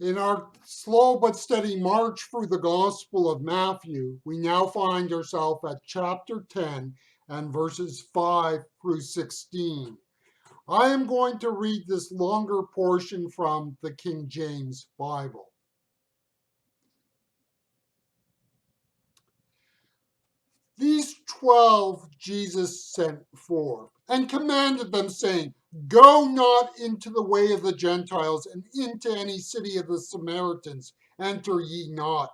In our slow but steady march through the Gospel of Matthew, we now find ourselves at chapter 10 and verses 5 through 16. I am going to read this longer portion from the King James Bible. These 12 Jesus sent forth and commanded them, saying, Go not into the way of the Gentiles, and into any city of the Samaritans enter ye not,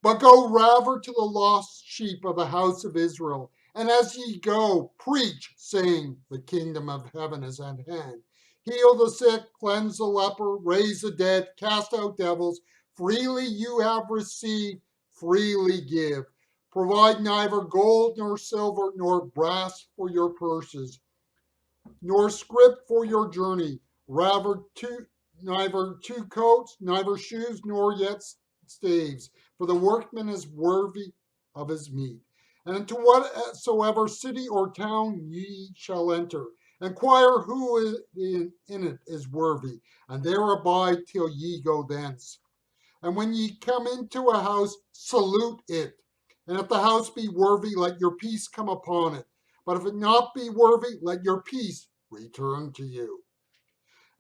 but go rather to the lost sheep of the house of Israel. And as ye go, preach, saying, The kingdom of heaven is at hand. Heal the sick, cleanse the leper, raise the dead, cast out devils. Freely you have received, freely give. Provide neither gold nor silver nor brass for your purses, nor scrip for your journey, neither two coats, neither shoes, nor yet staves, for the workman is worthy of his meat. And into whatsoever city or town ye shall enter, inquire who in it is worthy, and there abide till ye go thence. And when ye come into a house, salute it. And if the house be worthy, let your peace come upon it. But if it not be worthy, let your peace return to you.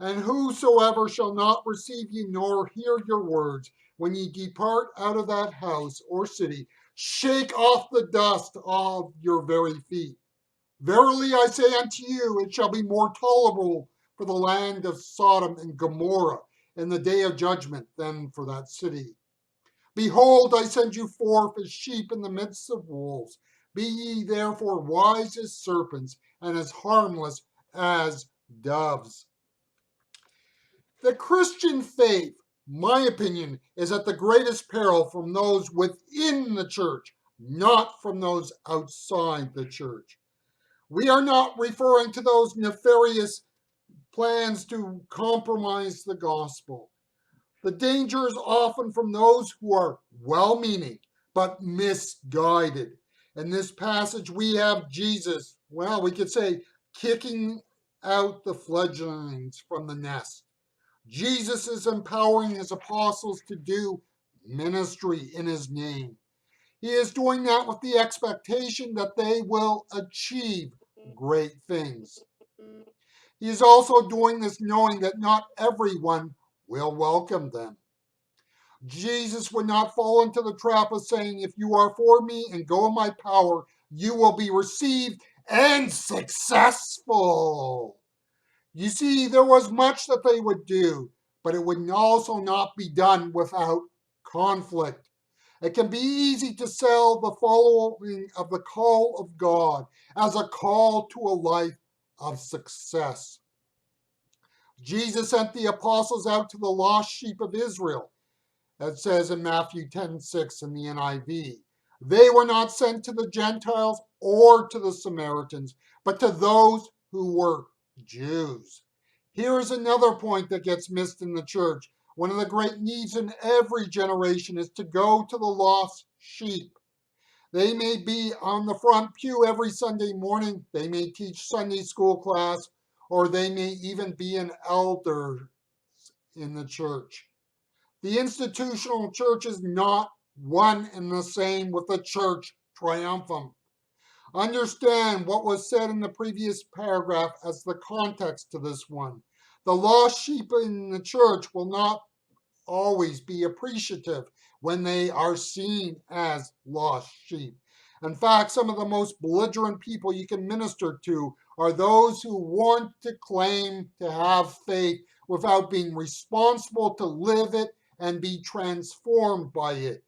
And whosoever shall not receive you nor hear your words, when ye depart out of that house or city, shake off the dust of your very feet. Verily I say unto you, it shall be more tolerable for the land of Sodom and Gomorrah in the day of judgment than for that city. Behold, I send you forth as sheep in the midst of wolves. Be ye therefore wise as serpents and as harmless as doves. The Christian faith, my opinion, is at the greatest peril from those within the church, not from those outside the church. We are not referring to those nefarious plans to compromise the gospel. The danger is often from those who are well-meaning but misguided. In this passage, we have Jesus, well, we could say, kicking out the fledglings from the nest. Jesus is empowering his apostles to do ministry in his name. He is doing that with the expectation that they will achieve great things. He is also doing this knowing that not everyone will welcome them. Jesus would not fall into the trap of saying, if you are for me and go in my power, you will be received and successful. You see, there was much that they would do, but it would also not be done without conflict. It can be easy to sell the following of the call of God as a call to a life of success. Jesus sent the apostles out to the lost sheep of Israel. That says in Matthew 10:6 in the NIV. They were not sent to the Gentiles or to the Samaritans, but to those who were Jews. Here is another point that gets missed in the church. One of the great needs in every generation is to go to the lost sheep. They may be on the front pew every Sunday morning. They may teach Sunday school class, or they may even be an elder in the church. The institutional church is not one and the same with the church triumphant. Understand what was said in the previous paragraph as the context to this one. The lost sheep in the church will not always be appreciative when they are seen as lost sheep. In fact, some of the most belligerent people you can minister to are those who want to claim to have faith without being responsible to live it and be transformed by it.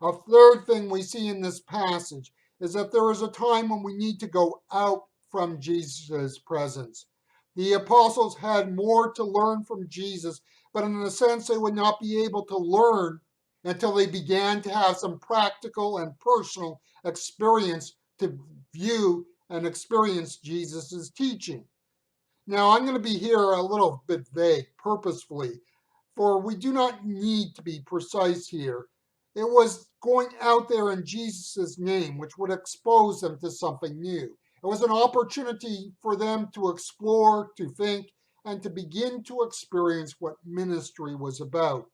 A third thing we see in this passage is that there is a time when we need to go out from Jesus' presence. The apostles had more to learn from Jesus, but in a sense, they would not be able to learn until they began to have some practical and personal experience to view and experience Jesus' teaching. Now, I'm going to be here a little bit vague purposefully, for we do not need to be precise here. It was going out there in Jesus' name which would expose them to something new. It was an opportunity for them to explore, to think, and to begin to experience what ministry was about.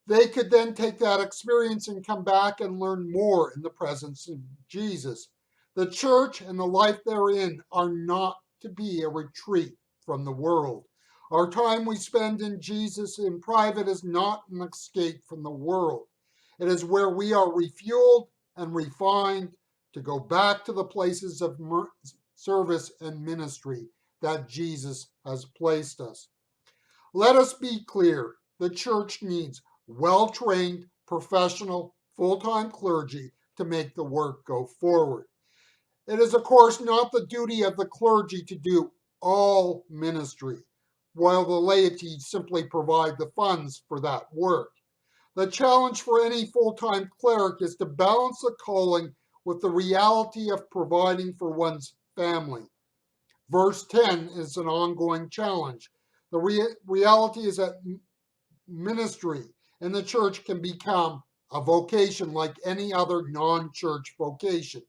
They could then take that experience and come back and learn more in the presence of Jesus. The church and the life therein are not to be a retreat from the world. Our time we spend in Jesus in private is not an escape from the world. It is where we are refueled and refined to go back to the places of service and ministry that Jesus has placed us. Let us be clear, the church needs well-trained, professional, full-time clergy to make the work go forward. It is, of course, not the duty of the clergy to do all ministry, while the laity simply provide the funds for that work. The challenge for any full-time cleric is to balance the calling with the reality of providing for one's family. Verse 10 is an ongoing challenge. The reality is that ministry in the church can become a vocation like any other non-church vocation.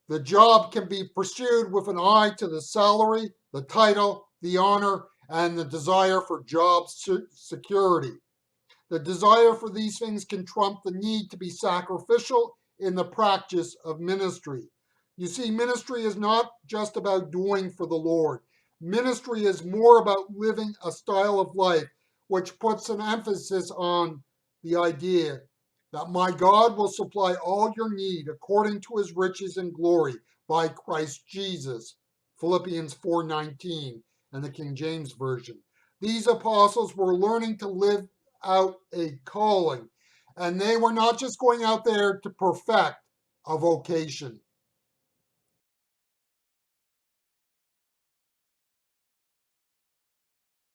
The job can be pursued with an eye to the salary, the title, the honor, and the desire for job security. The desire for these things can trump the need to be sacrificial in the practice of ministry. You see, ministry is not just about doing for the Lord. Ministry is more about living a style of life which puts an emphasis on the idea that my God will supply all your need according to his riches and glory by Christ Jesus. Philippians 4:19 and the King James Version. These apostles were learning to live out a calling, and they were not just going out there to perfect a vocation.